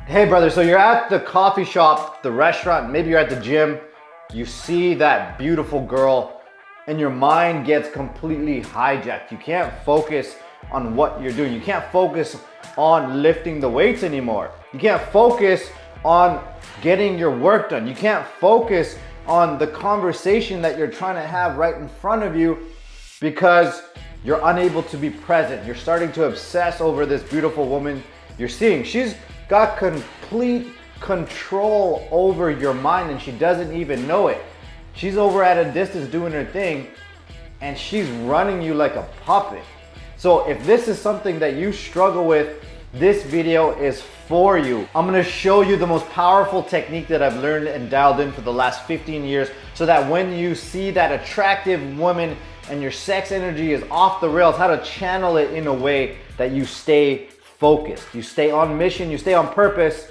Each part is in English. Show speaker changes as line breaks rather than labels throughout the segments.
Hey brother, so you're at the coffee shop, the restaurant, maybe you're at the gym, you see that beautiful girl and your mind gets completely hijacked. You can't focus on what you're doing. You can't focus on lifting the weights anymore. You can't focus on getting your work done. You can't focus on the conversation that you're trying to have right in front of you because you're unable to be present. You're starting to obsess over this beautiful woman you're seeing. She's got complete control over your mind and she doesn't even know it. She's over at a distance doing her thing and she's running you like a puppet. So if this is something that you struggle with, this video is for you. I'm gonna show you the most powerful technique that I've learned and dialed in for the last 15 years so that when you see that attractive woman and your sex energy is off the rails, how to channel it in a way that you stay focused, you stay on mission, you stay on purpose.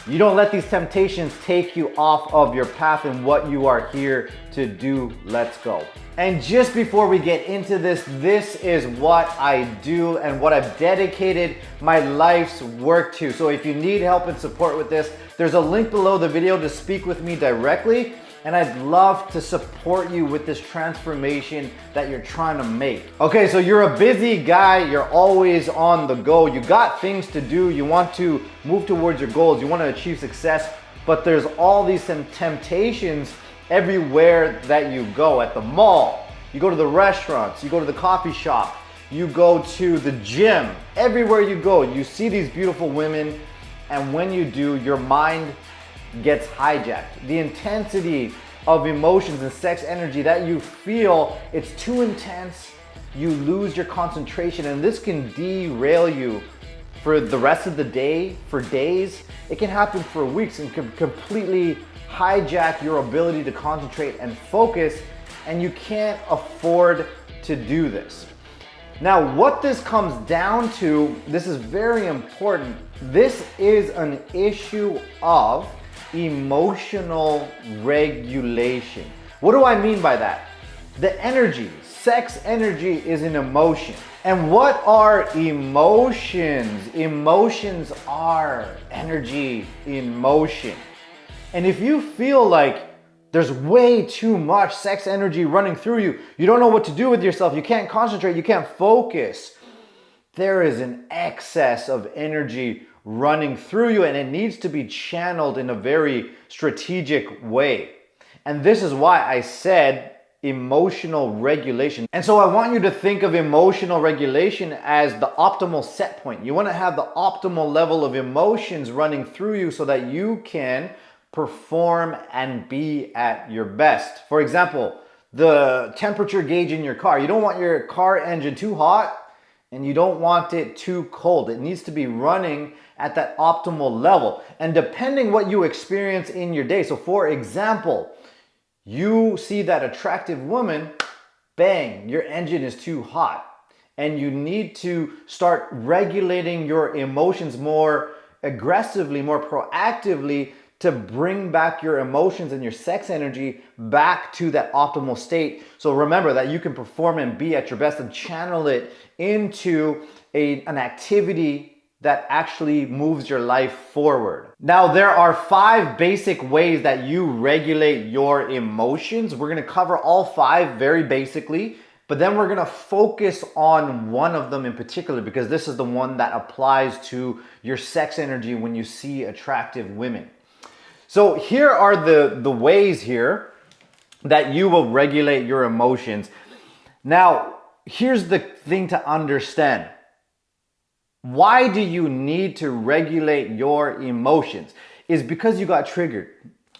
You don't let these temptations take you off of your path and what you are here to do. Let's go. And just before we get into this, this is what I do and what I've dedicated my life's work to. So if you need help and support with this, there's a link below the video to speak with me directly. And I'd love to support you with this transformation that you're trying to make. Okay, so you're a busy guy, you're always on the go, you got things to do, you want to move towards your goals, you want to achieve success, but there's all these temptations everywhere that you go. At the mall, you go to the restaurants, you go to the coffee shop, you go to the gym, everywhere you go, you see these beautiful women, and when you do, your mind gets hijacked. The intensity of emotions and sex energy that you feel, it's too intense, you lose your concentration, and this can derail you for the rest of the day, for days. It can happen for weeks and can completely hijack your ability to concentrate and focus, and you can't afford to do this. Now, what this comes down to, this is very important. This is an issue of emotional regulation. What do I mean by that? The energy, sex energy is an emotion. And what are emotions? Emotions are energy in motion. And if you feel like there's way too much sex energy running through you, you don't know what to do with yourself, you can't concentrate, you can't focus, there is an excess of energy running through you and it needs to be channeled in a very strategic way. And this is why I said emotional regulation. And so I want you to think of emotional regulation as the optimal set point. You want to have the optimal level of emotions running through you so that you can perform and be at your best. For example, the temperature gauge in your car. You don't want your car engine too hot and you don't want it too cold. It needs to be running at that optimal level. And depending what you experience in your day. So for example, you see that attractive woman, bang, your engine is too hot. And you need to start regulating your emotions more aggressively, more proactively to bring back your emotions and your sex energy back to that optimal state. So remember that you can perform and be at your best and channel it into an activity that actually moves your life forward. Now, there are 5 basic ways that you regulate your emotions. We're gonna cover all 5 very basically, but then we're gonna focus on one of them in particular because this is the one that applies to your sex energy when you see attractive women. So here are the ways here that you will regulate your emotions. Now, here's the thing to understand. Why do you need to regulate your emotions? Is because you got triggered.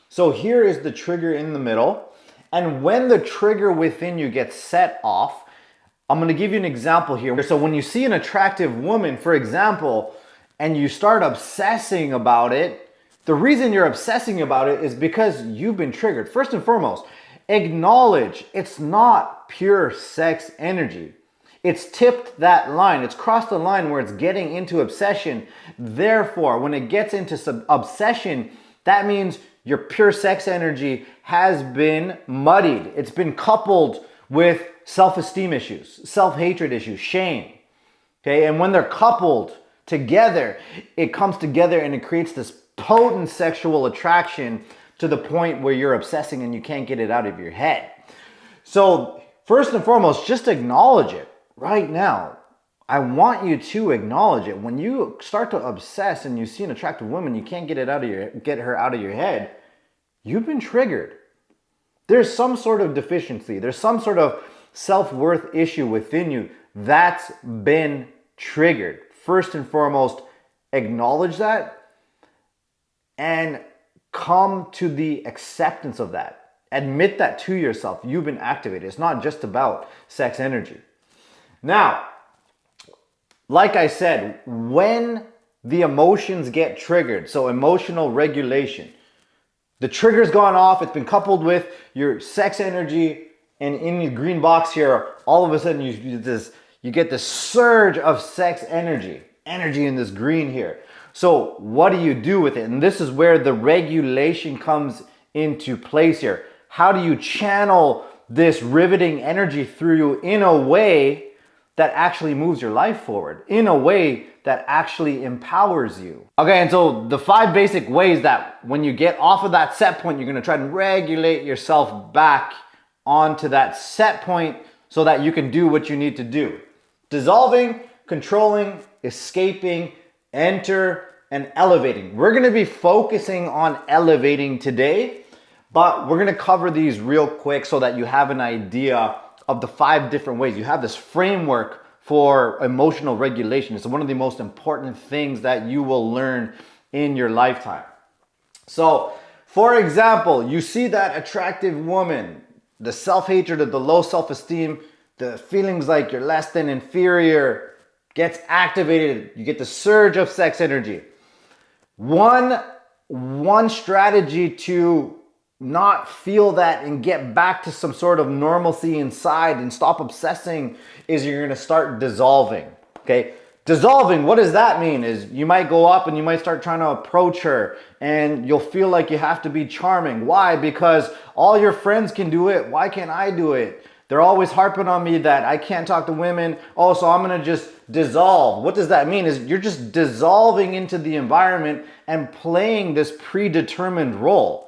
So here is the trigger in the middle. And when the trigger within you gets set off, I'm gonna give you an example here. So when you see an attractive woman, for example, and you start obsessing about it, the reason you're obsessing about it is because you've been triggered. First and foremost, acknowledge it's not pure sex energy. It's tipped that line. It's crossed the line where it's getting into obsession. Therefore, when it gets into obsession, that means your pure sex energy has been muddied. It's been coupled with self-esteem issues, self-hatred issues, shame. Okay, and when they're coupled, together, it comes together and it creates this potent sexual attraction to the point where you're obsessing and you can't get it out of your head. So first and foremost, just acknowledge it right now. I want you to acknowledge it. When you start to obsess and you see an attractive woman, you can't get her out of your head, you've been triggered. There's some sort of deficiency. There's some sort of self-worth issue within you that's been triggered. First and foremost, acknowledge that and come to the acceptance of that. Admit that to yourself. You've been activated. It's not just about sex energy. Now, like I said, when the emotions get triggered, so emotional regulation, the trigger's gone off, it's been coupled with your sex energy, and in your green box here, all of a sudden you get this surge of sex energy in this green here. So what do you do with it? And this is where the regulation comes into place here. How do you channel this riveting energy through you in a way that actually moves your life forward, in a way that actually empowers you? Okay, and so the 5 basic ways that when you get off of that set point, you're gonna try and regulate yourself back onto that set point so that you can do what you need to do. Dissolving, controlling, escaping, enter, and elevating. We're gonna be focusing on elevating today, but we're gonna cover these real quick so that you have an idea of the 5 different ways. You have this framework for emotional regulation. It's one of the most important things that you will learn in your lifetime. So, for example, you see that attractive woman, the self-hatred, the low self-esteem, the feelings like you're less than, inferior, gets activated. You get the surge of sex energy. One strategy to not feel that and get back to some sort of normalcy inside and stop obsessing is you're going to start dissolving. Okay, dissolving, what does that mean? Is you might go up and you might start trying to approach her and you'll feel like you have to be charming. Why? Because all your friends can do it. Why can't I do it? They're always harping on me that I can't talk to women. Oh, so I'm going to just dissolve. What does that mean? Is you're just dissolving into the environment and playing this predetermined role.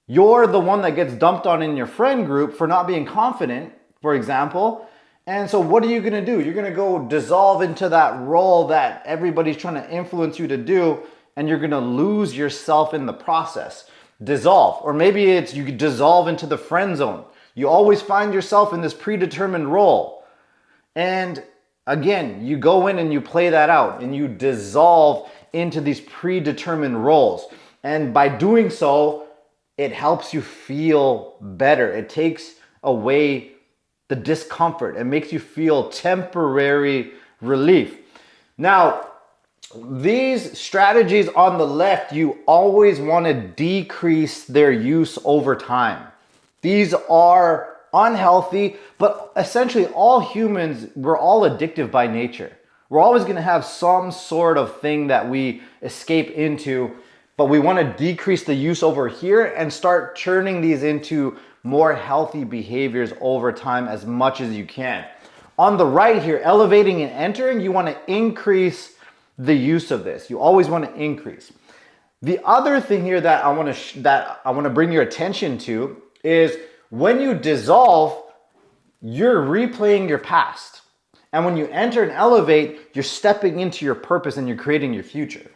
You're the one that gets dumped on in your friend group for not being confident, for example. And so what are you gonna do? You're gonna go dissolve into that role that everybody's trying to influence you to do, and you're gonna lose yourself in the process. Dissolve. Or maybe it's you dissolve into the friend zone. You always find yourself in this predetermined role. And again, you go in and you play that out and you dissolve into these predetermined roles. And by doing so, it helps you feel better. It takes away the discomfort. It makes you feel temporary relief. Now, these strategies on the left, you always want to decrease their use over time. These are unhealthy, but essentially all humans, we're all addictive by nature. We're always going to have some sort of thing that we escape into, but we want to decrease the use over here and start turning these into more healthy behaviors over time as much as you can. On the right here, elevating and entering, you want to increase the use of this. You always want to increase. The other thing here that I want to bring your attention to is when you dissolve, you're replaying your past. And when you enter and elevate, you're stepping into your purpose and you're creating your future.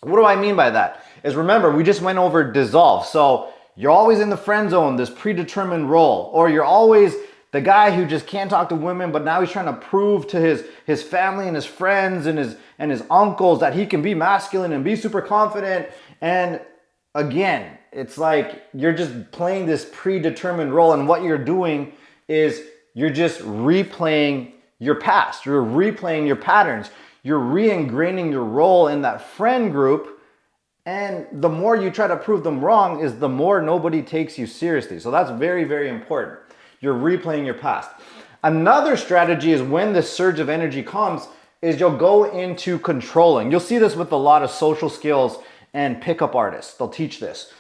What do I mean by that? Is remember, we just went over dissolve. So you're always in the friend zone, this predetermined role, or you're always the guy who just can't talk to women, but now he's trying to prove to his family and his friends and his uncles that he can be masculine and be super confident. And again, it's like you're just playing this predetermined role, and what you're doing is you're just replaying your past. You're replaying your patterns. You're re-ingraining your role in that friend group, and the more you try to prove them wrong is the more nobody takes you seriously. So that's very, very important. You're replaying your past. Another strategy is when the surge of energy comes is you'll go into controlling. You'll see this with a lot of social skills and pickup artists. They'll teach this.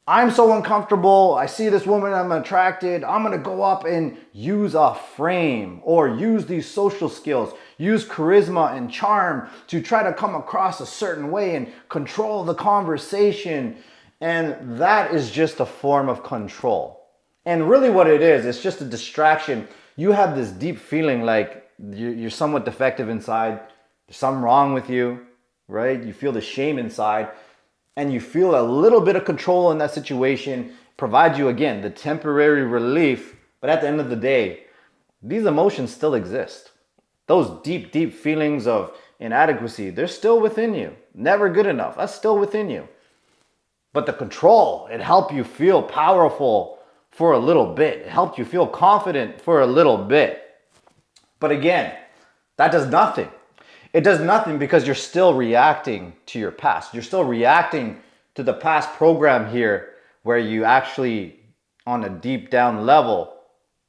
I'm so uncomfortable. I see this woman, I'm attracted. I'm going to go up and use a frame or use these social skills. use charisma and charm to try to come across a certain way and control the conversation. And that is just a form of control. And really what it is, it's just a distraction. You have this deep feeling like you're somewhat defective inside. There's something wrong with you, right? You feel the shame inside and you feel a little bit of control in that situation, provides you, again, the temporary relief. But at the end of the day, these emotions still exist. Those deep, deep feelings of inadequacy, they're still within you. Never good enough, that's still within you. But the control, it helped you feel powerful for a little bit. It helped you feel confident for a little bit. But again, that does nothing. It does nothing because you're still reacting to your past. You're still reacting to the past program here where you actually, on a deep down level,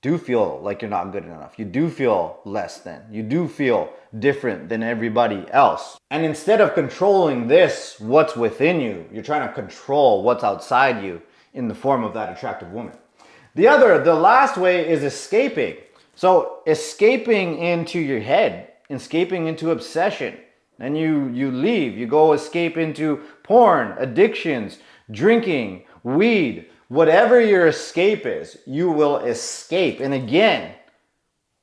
do feel like you're not good enough. You do feel less than. You do feel different than everybody else. And instead of controlling this, what's within you, you're trying to control what's outside you in the form of that attractive woman. The last way is escaping. So escaping into your head, escaping into obsession. And you leave, you go escape into porn, addictions, drinking, weed, whatever your escape is, you will escape. And again,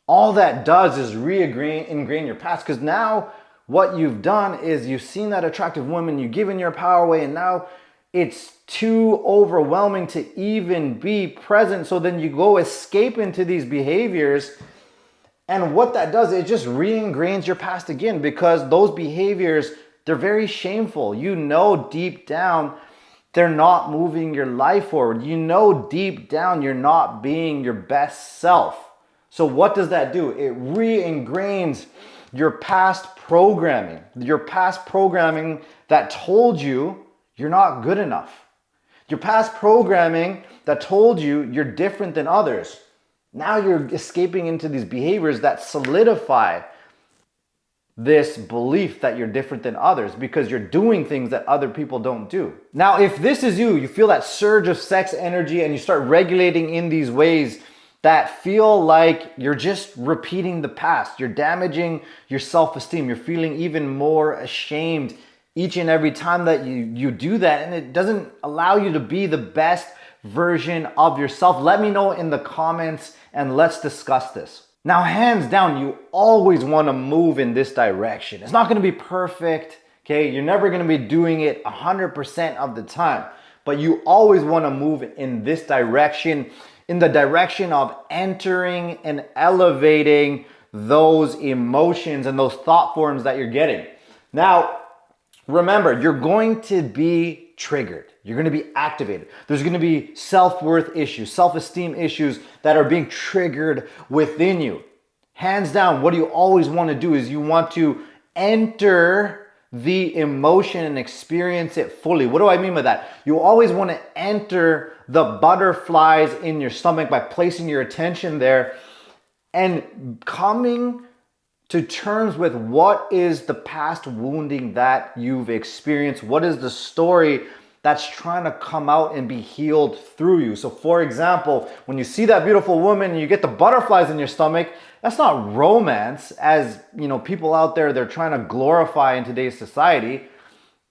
all that does is ingrain your past, because now what you've done is you've seen that attractive woman, you've given your power away, and now it's too overwhelming to even be present. So then you go escape into these behaviors. And what that does, it just re-ingrains your past again, because those behaviors, they're very shameful. You know deep down they're not moving your life forward. You know deep down you're not being your best self. So what does that do? It re-ingrains your past programming. Your past programming that told you you're not good enough. Your past programming that told you you're different than others. Now you're escaping into these behaviors that solidify this belief that you're different than others because you're doing things that other people don't do. Now, if this is you feel that surge of sex energy and you start regulating in these ways that feel like you're just repeating the past, you're damaging your self-esteem, you're feeling even more ashamed each and every time that you do that, and it doesn't allow you to be the best version of yourself, let me know in the comments and let's discuss this. Now, hands down, you always want to move in this direction. It's not going to be perfect, okay? You're never going to be doing it 100% of the time, but you always want to move in this direction, in the direction of entering and elevating those emotions and those thought forms that you're getting. Now, remember, you're going to be triggered. You're going to be activated. There's going to be self-worth issues, self-esteem issues that are being triggered within you. Hands down, what you always want to do is you want to enter the emotion and experience it fully. What do I mean by that? You always want to enter the butterflies in your stomach by placing your attention there and coming to terms with what is the past wounding that you've experienced. What is the story that's trying to come out and be healed through you? So for example, when you see that beautiful woman and you get the butterflies in your stomach, that's not romance, as you know, people out there, they're trying to glorify in today's society.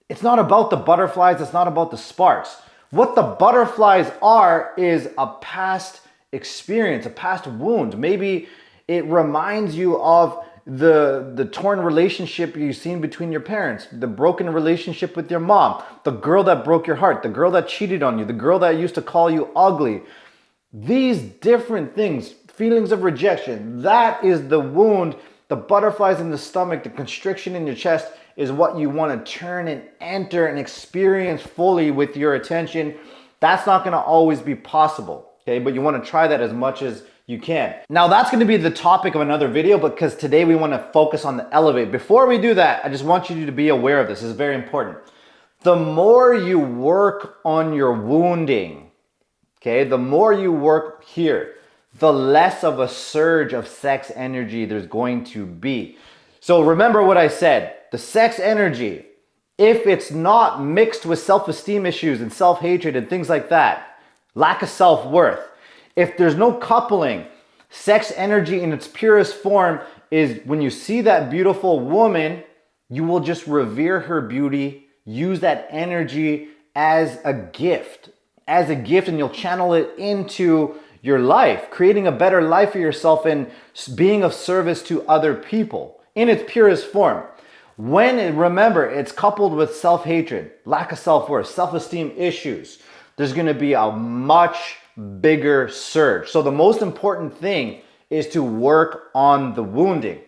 It's not about the butterflies, it's not about the sparks. What the butterflies are is a past experience, a past wound. Maybe it reminds you of the torn relationship you've seen between your parents, the broken relationship with your mom, the girl that broke your heart, the girl that cheated on you, the girl that used to call you ugly. These different things, feelings of rejection, that is the wound. The butterflies in the stomach, the constriction in your chest is what you want to turn and enter and experience fully with your attention. That's not going to always be possible, okay? But you want to try that as much as you can. Now that's going to be the topic of another video, because today we want to focus on the elevate. Before we do that, I just want you to be aware of this. This is very important. The more you work on your wounding, okay, the more you work here, the less of a surge of sex energy there's going to be. So remember what I said, the sex energy, if it's not mixed with self-esteem issues and self-hatred and things like that, lack of self-worth, if there's no coupling, Sex energy in its purest form is when you see that beautiful woman, you will just revere her beauty, use that energy as a gift, and you'll channel it into your life, creating a better life for yourself and being of service to other people in its purest form. Remember, it's coupled with self-hatred, lack of self-worth, self-esteem issues, there's gonna be a much bigger surge. So the most important thing is to work on the wounding.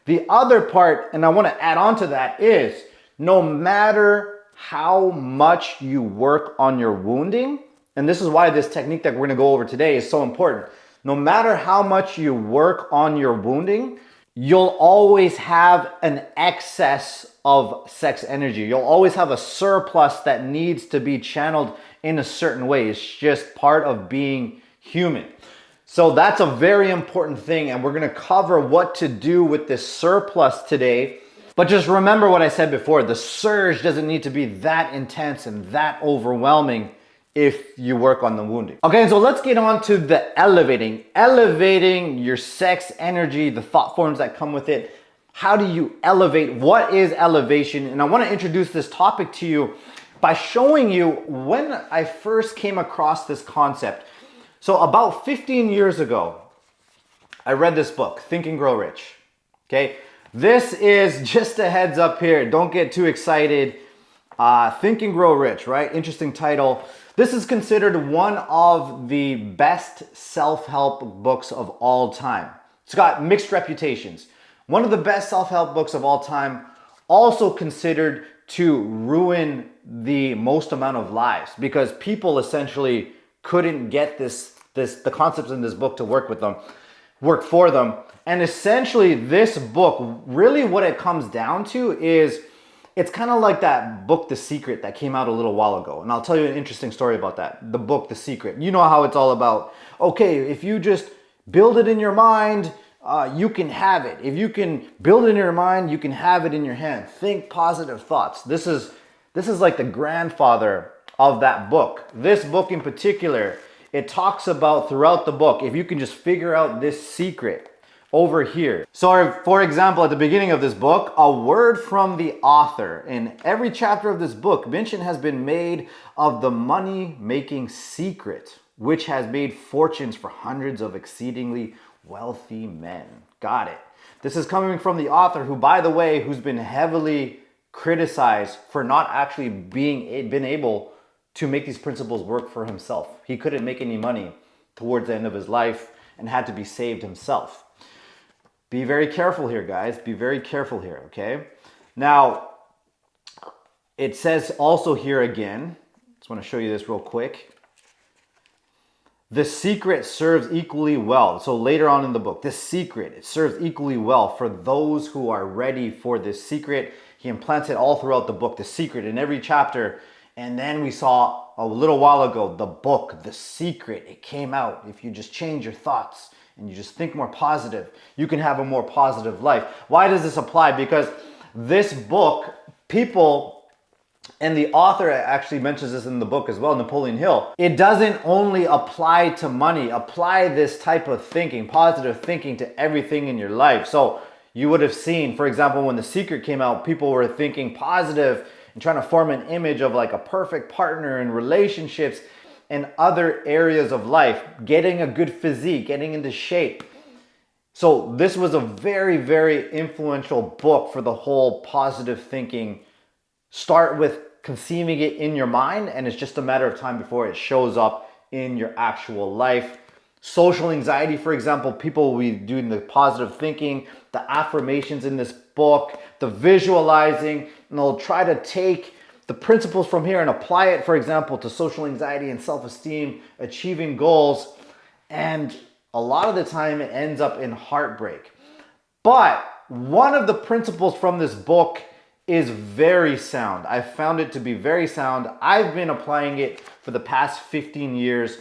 The other part, and I want to add on to that, is no matter how much you work on your wounding, and this is why this technique that we're going to go over today is so important. No matter how much you work on your wounding, you'll always have an excess of sex energy. You'll always have a surplus that needs to be channeled in a certain way. It's just part of being human. So that's a very important thing, and we're going to cover what to do with this surplus today. But just remember what I said before, the surge doesn't need to be that intense and that overwhelming if you work on the wounding. Okay, so let's get on to the elevating. Elevating your sex energy, the thought forms that come with it. How do you elevate? What is elevation? And I want to introduce this topic to you by showing you when I first came across this concept. So about 15 years ago, I read this book, Think and Grow Rich. Okay, this is just a heads up here. Don't get too excited. Think and Grow Rich, right? Interesting title. This is considered one of the best self-help books of all time. It's got mixed reputations. One of the best self-help books of all time, also considered to ruin the most amount of lives because people essentially couldn't get the concepts in this book to work for them. And essentially this book, really what it comes down to is, it's kind of like that book, The Secret, that came out a little while ago. And I'll tell you an interesting story about that. The book, The Secret. You know how it's all about, okay, if you just build it in your mind, you can have it. If you can build it in your mind, you can have it in your hand. Think positive thoughts. This is like the grandfather of that book. This book in particular, it talks about throughout the book, if you can just figure out this secret over here. So for example, at the beginning of this book, a word from the author. In every chapter of this book, mention has been made of the money-making secret, which has made fortunes for hundreds of exceedingly wealthy men. Got it. This is coming from the author who, by the way, who's been heavily criticized for not actually been able to make these principles work for himself. He couldn't make any money towards the end of his life and had to be saved himself. Be very careful here, guys. Be very careful here, okay? Now, it says also here again, just want to show you this real quick. The secret serves equally well. So later on in the book, this secret, it serves equally well for those who are ready for this secret. He implants it all throughout the book, the secret in every chapter. And then we saw a little while ago, the book, The Secret. It came out. If you just change your thoughts and you just think more positive, you can have a more positive life. Why does this apply? Because this book, people, and the author actually mentions this in the book as well, Napoleon Hill, it doesn't only apply to money. Apply this type of thinking, positive thinking, to everything in your life. So you would have seen, for example, when The Secret came out, people were thinking positive and trying to form an image of like a perfect partner in relationships and other areas of life, getting a good physique, getting into shape. So this was a very, very influential book for the whole positive thinking. Start with conceiving it in your mind, and it's just a matter of time before it shows up in your actual life. Social anxiety, for example, people will be doing the positive thinking, the affirmations in this book, the visualizing, and they'll try to take the principles from here and apply it, for example, to social anxiety and self-esteem, achieving goals. And a lot of the time it ends up in heartbreak. But one of the principles from this book is very sound. I found it to be very sound. I've been applying it for the past 15 years,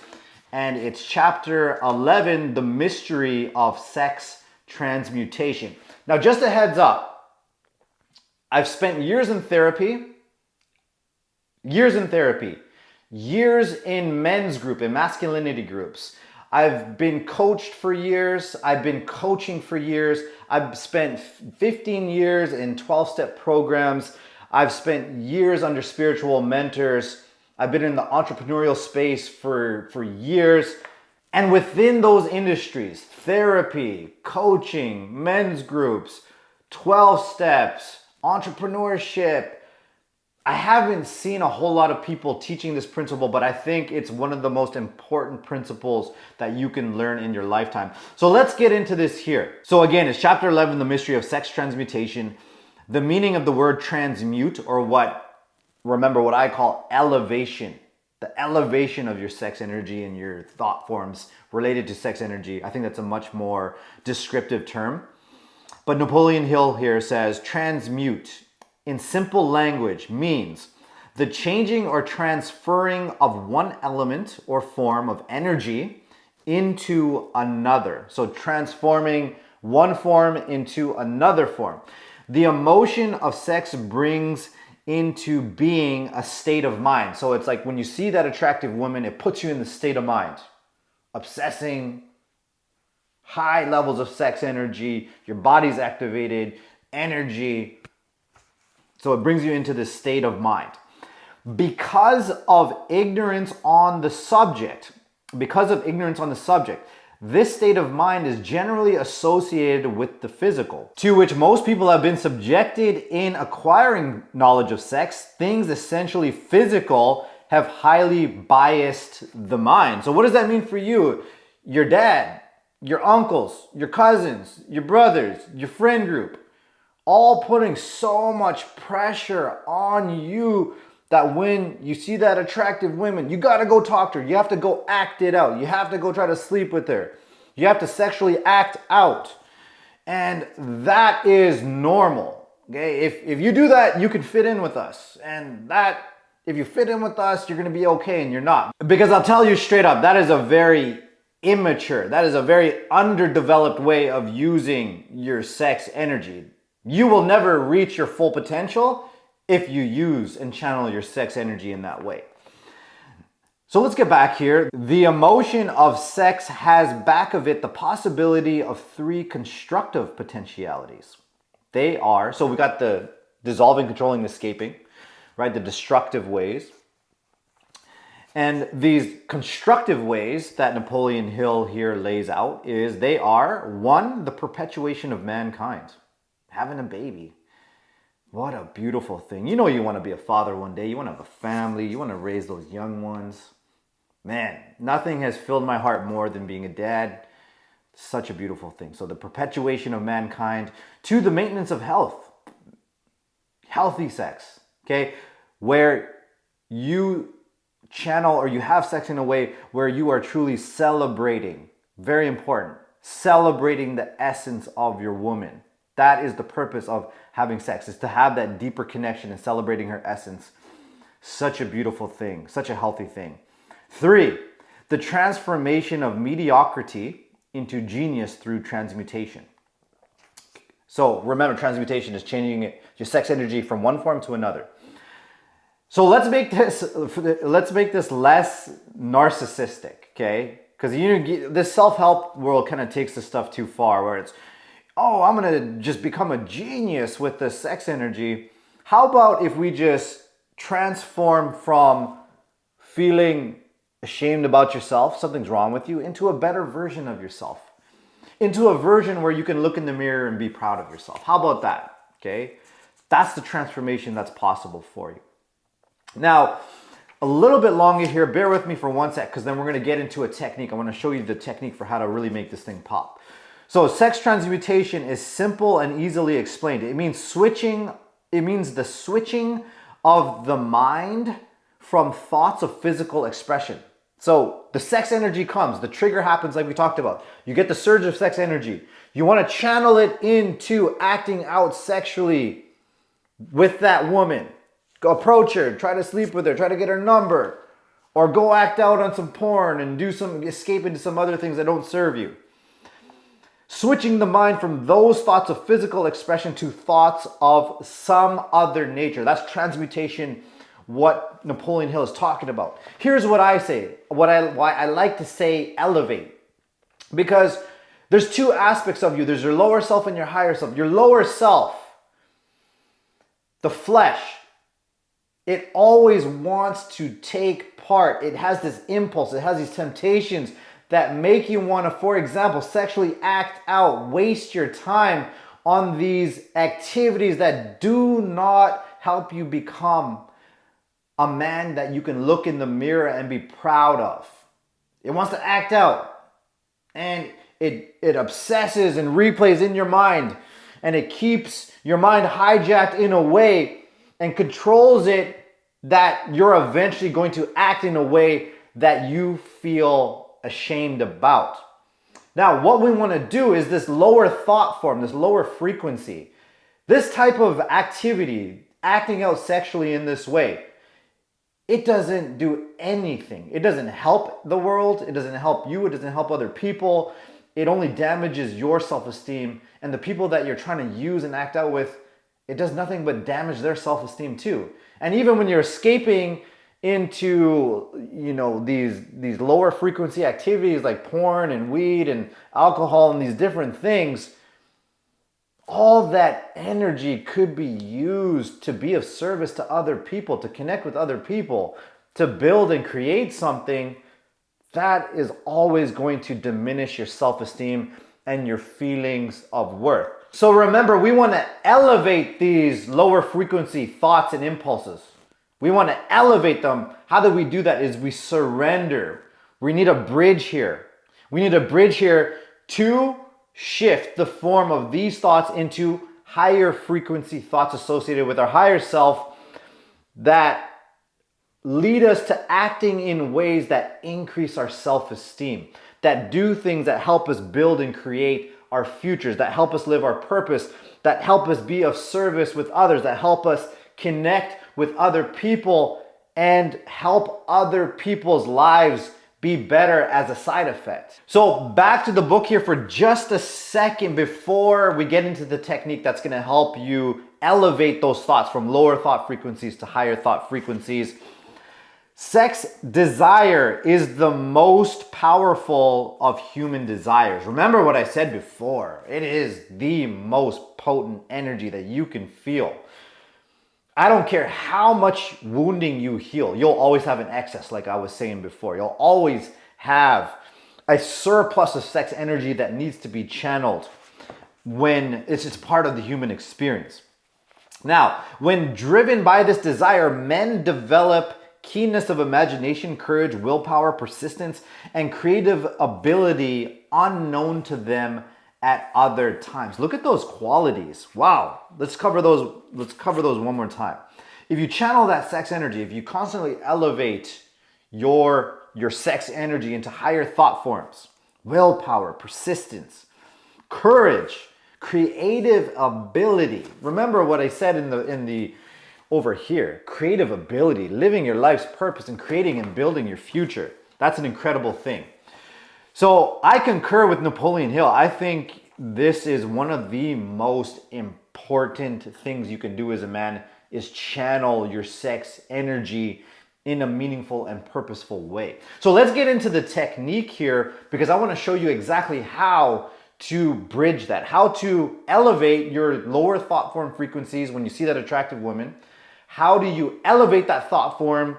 and it's chapter 11, The Mystery of Sex Transmutation. Now, just a heads up, I've spent years in therapy, years in men's group, in masculinity groups. I've been coached for years. I've been coaching for years. I've spent 15 years in 12-step programs. I've spent years under spiritual mentors. I've been in the entrepreneurial space for years. And within those industries, therapy, coaching, men's groups, 12 steps, entrepreneurship, I haven't seen a whole lot of people teaching this principle, but I think it's one of the most important principles that you can learn in your lifetime. So let's get into this here. So again, it's chapter 11, the mystery of sex transmutation. The meaning of the word transmute, or remember what I call elevation. The elevation of your sex energy and your thought forms related to sex energy. I think that's a much more descriptive term. But Napoleon Hill here says transmute in simple language means the changing or transferring of one element or form of energy into another. So transforming one form into another form. The emotion of sex brings into being a state of mind. So it's like when you see that attractive woman, it puts you in the state of mind. Obsessing, high levels of sex energy, your body's activated, energy. So it brings you into this state of mind. Because of ignorance on the subject, this state of mind is generally associated with the physical, to which most people have been subjected in acquiring knowledge of sex. Things essentially physical have highly biased the mind. So what does that mean for you? Your dad, your uncles, your cousins, your brothers, your friend group, all putting so much pressure on you that when you see that attractive woman, you gotta go talk to her. You have to go act it out. You have to go try to sleep with her. You have to sexually act out. And that is normal, okay? If you do that, you can fit in with us. And that, if you fit in with us, you're gonna be okay, and you're not. Because I'll tell you straight up, that is a very immature, that is a very underdeveloped way of using your sex energy. You will never reach your full potential if you use and channel your sex energy in that way. So let's get back here. The emotion of sex has back of it the possibility of 3 constructive potentialities. They are, so we got the dissolving, controlling, escaping, right? The destructive ways. And these constructive ways that Napoleon Hill here lays out is they are, 1, the perpetuation of mankind. Having a baby. What a beautiful thing. You know you want to be a father one day. You want to have a family. You want to raise those young ones. Man, nothing has filled my heart more than being a dad. Such a beautiful thing. So the perpetuation of mankind to the maintenance of health. Healthy sex. Okay? Where you channel or you have sex in a way where you are truly celebrating. Very important. Celebrating the essence of your woman. That is the purpose of having sex, is to have that deeper connection and celebrating her essence. Such a beautiful thing, such a healthy thing. 3, the transformation of mediocrity into genius through transmutation. So remember, transmutation is changing your sex energy from one form to another. So let's make this less narcissistic, okay? Because this self-help world kind of takes this stuff too far, where it's, oh, I'm gonna just become a genius with the sex energy. How about if we just transform from feeling ashamed about yourself, something's wrong with you, into a better version of yourself, into a version where you can look in the mirror and be proud of yourself. How about that? Okay, that's the transformation that's possible for you. Now, a little bit longer here, bear with me for 1 sec, because then we're going to get into a technique. I want to show you the technique for how to really make this thing pop. So sex transmutation is simple and easily explained. It means the switching of the mind from thoughts of physical expression. So the sex energy comes, the trigger happens like we talked about. You get the surge of sex energy. You want to channel it into acting out sexually with that woman. Go approach her, try to sleep with her, try to get her number, or go act out on some porn and escape into some other things that don't serve you. Switching the mind from those thoughts of physical expression to thoughts of some other nature. That's transmutation, what Napoleon Hill is talking about. Here's what I say, why I like to say elevate. Because there's two aspects of you. There's your lower self and your higher self. Your lower self, the flesh, it always wants to take part. It has this impulse. It has these temptations that make you want to, for example, sexually act out, waste your time on these activities that do not help you become a man that you can look in the mirror and be proud of. It wants to act out, and it obsesses and replays in your mind, and it keeps your mind hijacked in a way and controls it that you're eventually going to act in a way that you feel ashamed about. Now, what we want to do is this lower thought form, this lower frequency, this type of activity, acting out sexually in this way, it doesn't do anything. It doesn't help the world. It doesn't help you. It doesn't help other people. It only damages your self-esteem, and the people that you're trying to use and act out with, it does nothing but damage their self-esteem too. And even when you're escaping into, these lower frequency activities like porn and weed and alcohol and these different things, all that energy could be used to be of service to other people, to connect with other people, to build and create something that is always going to diminish your self-esteem and your feelings of worth. So remember, we want to elevate these lower frequency thoughts and impulses. We want to elevate them. How do we do that? Is we surrender. We need a bridge here. We need a bridge here to shift the form of these thoughts into higher frequency thoughts associated with our higher self that lead us to acting in ways that increase our self-esteem, that do things that help us build and create our futures, that help us live our purpose, that help us be of service with others, that help us connect with other people and help other people's lives be better as a side effect. So back to the book here for just a second before we get into the technique that's going to help you elevate those thoughts from lower thought frequencies to higher thought frequencies. Sex desire is the most powerful of human desires. Remember what I said before. It is the most potent energy that you can feel. I don't care how much wounding you heal, you'll always have an excess, like I was saying before. You'll always have a surplus of sex energy that needs to be channeled when it's part of the human experience. Now, when driven by this desire, men develop keenness of imagination, courage, willpower, persistence, and creative ability unknown to them at other times. Look at those qualities. Wow. Let's cover those one more time. If you channel that sex energy, if you constantly elevate your sex energy into higher thought forms, willpower, persistence, courage, creative ability. Remember what I said in the over here, creative ability, living your life's purpose and creating and building your future. That's an incredible thing. So I concur with Napoleon Hill. I think this is one of the most important things you can do as a man is channel your sex energy in a meaningful and purposeful way. So let's get into the technique here because I want to show you exactly how to bridge that, how to elevate your lower thought form frequencies when you see that attractive woman. How do you elevate that thought form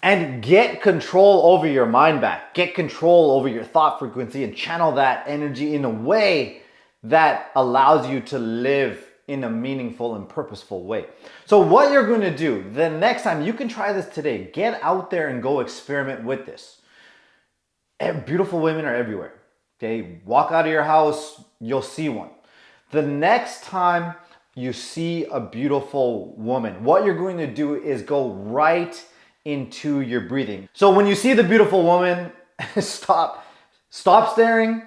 and get control over your mind back, get control over your thought frequency and channel that energy in a way that allows you to live in a meaningful and purposeful way. So what you're going to do the next time, you can try this today. Get out there and go experiment with this. Beautiful women are everywhere. Okay, walk out of your house, you'll see one. The next time you see a beautiful woman, what you're going to do is go right into your breathing. So when you see the beautiful woman, stop staring.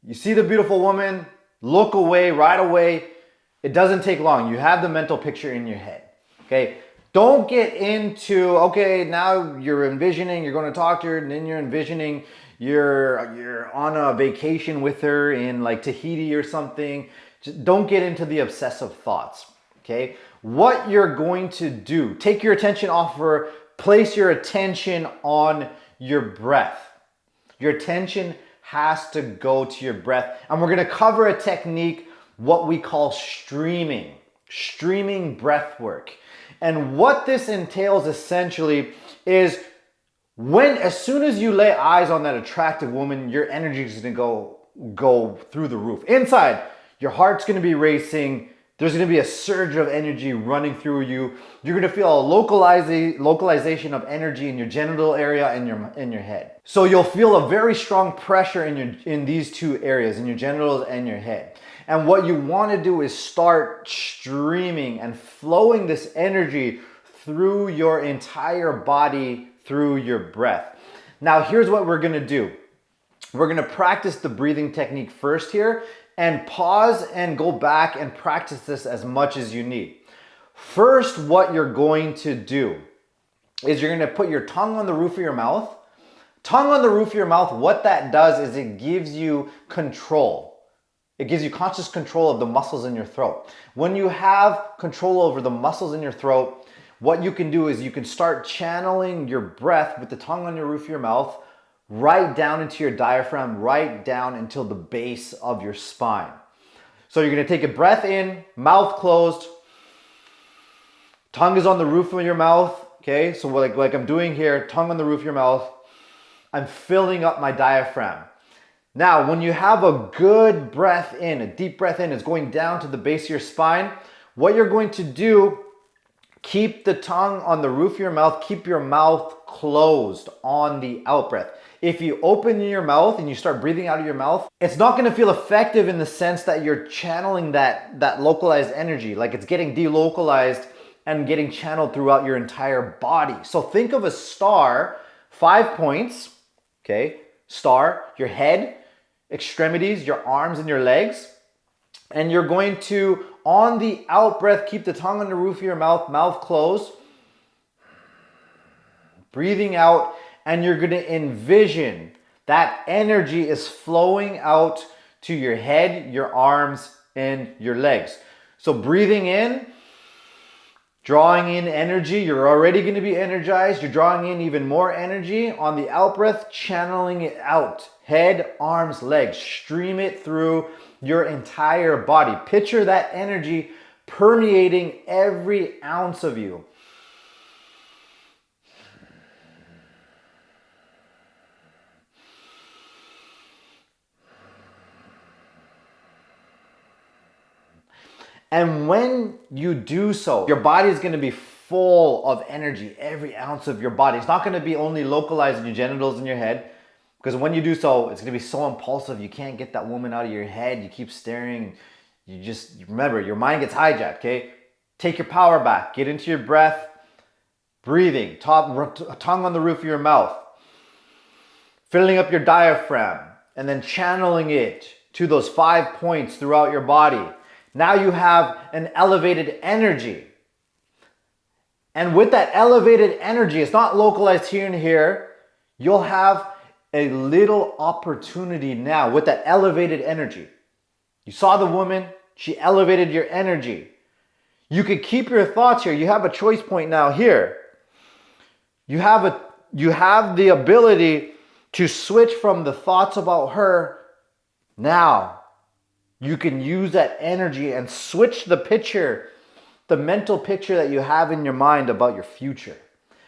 You see the beautiful woman, look away right away. It doesn't take long. You have the mental picture in your head. Okay, don't get into, okay, now you're envisioning, you're going to talk to her, and then you're envisioning you're on a vacation with her in like Tahiti or something. Just don't get into the obsessive thoughts. Okay, what you're going to do, take your attention off her, place your attention on your breath. Your attention has to go to your breath. And we're gonna cover a technique, what we call streaming breath work. And what this entails essentially is as soon as you lay eyes on that attractive woman, your energy is gonna go through the roof. Inside, your heart's gonna be racing. There's gonna be a surge of energy running through you. You're gonna feel a localization of energy in your genital area and in your head. So you'll feel a very strong pressure in these two areas, in your genitals and your head. And what you wanna do is start streaming and flowing this energy through your entire body, through your breath. Now, here's what we're gonna do. We're gonna practice the breathing technique first here, and pause and go back and practice this as much as you need. First, what you're going to do is you're gonna put your tongue on the roof of your mouth. Tongue on the roof of your mouth, what that does is it gives you control. It gives you conscious control of the muscles in your throat. When you have control over the muscles in your throat, what you can do is you can start channeling your breath with the tongue on your roof of your mouth right down into your diaphragm, right down until the base of your spine. So you're gonna take a breath in, mouth closed, tongue is on the roof of your mouth, okay? So like I'm doing here, tongue on the roof of your mouth, I'm filling up my diaphragm. Now, when you have a good breath in, a deep breath in, it's going down to the base of your spine, what you're going to do, keep the tongue on the roof of your mouth, keep your mouth closed on the out breath. If you open your mouth and you start breathing out of your mouth, it's not gonna feel effective in the sense that you're channeling that localized energy, like it's getting delocalized and getting channeled throughout your entire body. So think of a star, 5 points, okay? Star, your head, extremities, your arms and your legs. And you're going to, on the out breath, keep the tongue on the roof of your mouth, mouth closed, breathing out, and you're gonna envision that energy is flowing out to your head, your arms, and your legs. So breathing in, drawing in energy, you're already gonna be energized, you're drawing in even more energy. On the out breath, channeling it out, head, arms, legs, stream it through your entire body. Picture that energy permeating every ounce of you. And when you do so, your body is going to be full of energy, every ounce of your body. It's not going to be only localized in your genitals and your head, because when you do so, it's going to be so impulsive. You can't get that woman out of your head. You keep staring. Remember, your mind gets hijacked, okay? Take your power back. Get into your breath, breathing, tongue on the roof of your mouth, filling up your diaphragm, and then channeling it to those 5 points throughout your body. Now you have an elevated energy. And with that elevated energy, it's not localized here and here. You'll have a little opportunity now with that elevated energy. You saw the woman, she elevated your energy. You could keep your thoughts here. You have a choice point now here. You have the ability to switch from the thoughts about her. Now you can use that energy and switch the picture, the mental picture that you have in your mind about your future.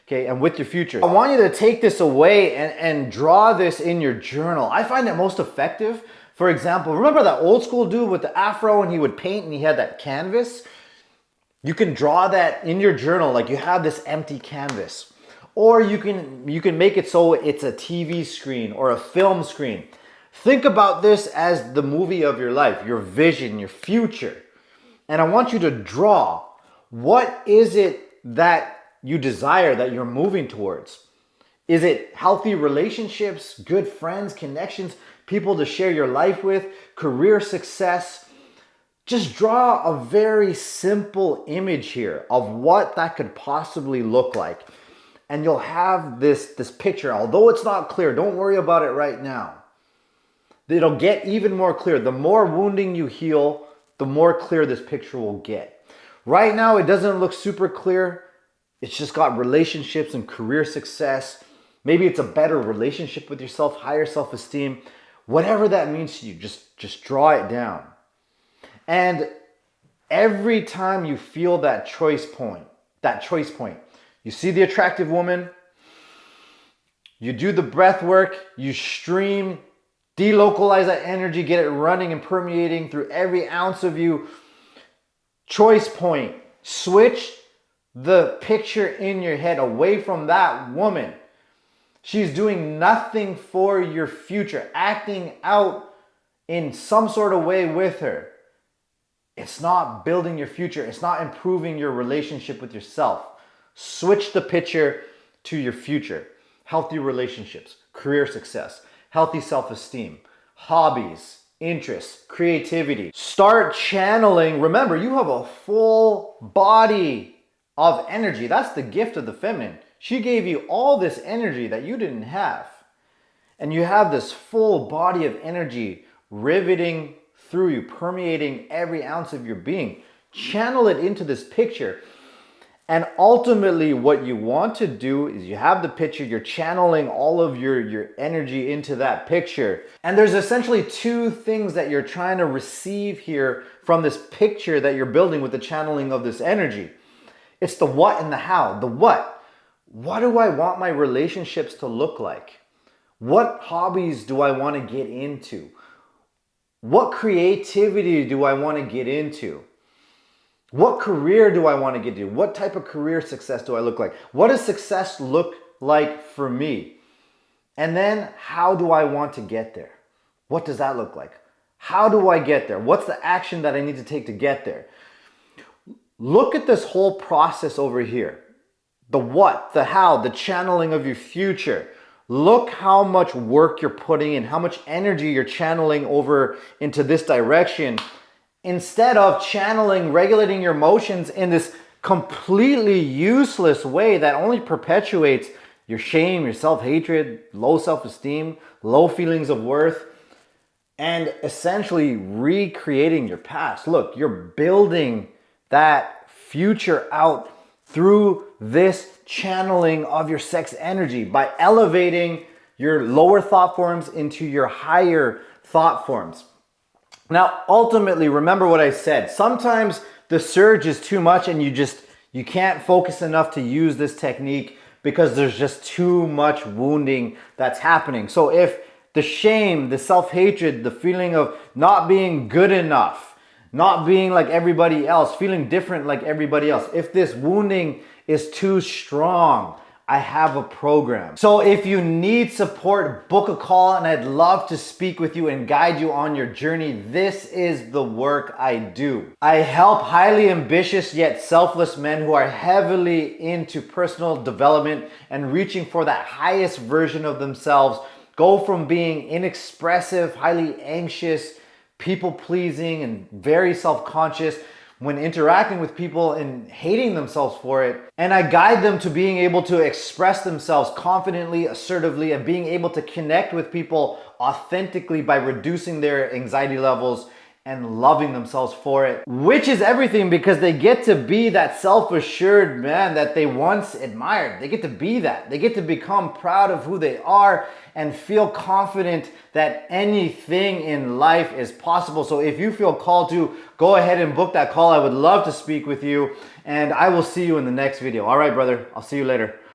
Okay, and with your future. I want you to take this away and draw this in your journal. I find it most effective. For example, remember that old school dude with the afro and he would paint and he had that canvas? You can draw that in your journal like you have this empty canvas. Or you can make it so it's a TV screen or a film screen. Think about this as the movie of your life, your vision, your future. And I want you to draw, what is it that you desire, that you're moving towards? Is it healthy relationships, good friends, connections, people to share your life with, career success? Just draw a very simple image here of what that could possibly look like. And you'll have this picture. Although it's not clear, don't worry about it right now. It'll get even more clear. The more wounding you heal, the more clear this picture will get. Right now, it doesn't look super clear. It's just got relationships and career success. Maybe it's a better relationship with yourself, higher self-esteem. Whatever that means to you, just draw it down. And every time you feel that choice point, you see the attractive woman, you do the breath work, you stream, delocalize that energy, get it running and permeating through every ounce of you. Choice point, switch the picture in your head away from that woman. She's doing nothing for your future, acting out in some sort of way with her. It's not building your future. It's not improving your relationship with yourself. Switch the picture to your future. Healthy relationships, career success, healthy self-esteem, hobbies, interests, creativity. Start channeling. Remember, you have a full body of energy. That's the gift of the feminine. She gave you all this energy that you didn't have. And you have this full body of energy riveting through you, permeating every ounce of your being. Channel it into this picture. And ultimately what you want to do is you have the picture, you're channeling all of your energy into that picture. And there's essentially two things that you're trying to receive here from this picture that you're building with the channeling of this energy. It's the what and the how. The what. What do I want my relationships to look like? What hobbies do I want to get into? What creativity do I want to get into? What career do I want to get into? What type of career success do I look like? What does success look like for me? And then how do I want to get there? What does that look like? How do I get there? What's the action that I need to take to get there? Look at this whole process over here. The what, the how, the channeling of your future. Look how much work you're putting in, how much energy you're channeling over into this direction, instead of channeling, regulating your emotions in this completely useless way that only perpetuates your shame, your self-hatred, low self-esteem, low feelings of worth, and essentially recreating your past. Look, you're building that future out through this channeling of your sex energy by elevating your lower thought forms into your higher thought forms. Now, ultimately, remember what I said. Sometimes the surge is too much and you can't focus enough to use this technique because there's just too much wounding that's happening. So if the shame, the self-hatred, the feeling of not being good enough, not being like everybody else, feeling different like everybody else, if this wounding is too strong, I have a program. So if you need support, book a call and I'd love to speak with you and guide you on your journey. This is the work I do. I help highly ambitious yet selfless men who are heavily into personal development and reaching for that highest version of themselves go from being inexpressive, highly anxious, people-pleasing, and very self-conscious when interacting with people and hating themselves for it. And I guide them to being able to express themselves confidently, assertively, and being able to connect with people authentically by reducing their anxiety levels and loving themselves for it. Which is everything, because they get to be that self-assured man that they once admired. They get to be that. They get to become proud of who they are and feel confident that anything in life is possible. So if you feel called to, go ahead and book that call. I would love to speak with you, and I will see you in the next video. All right, brother, I'll see you later.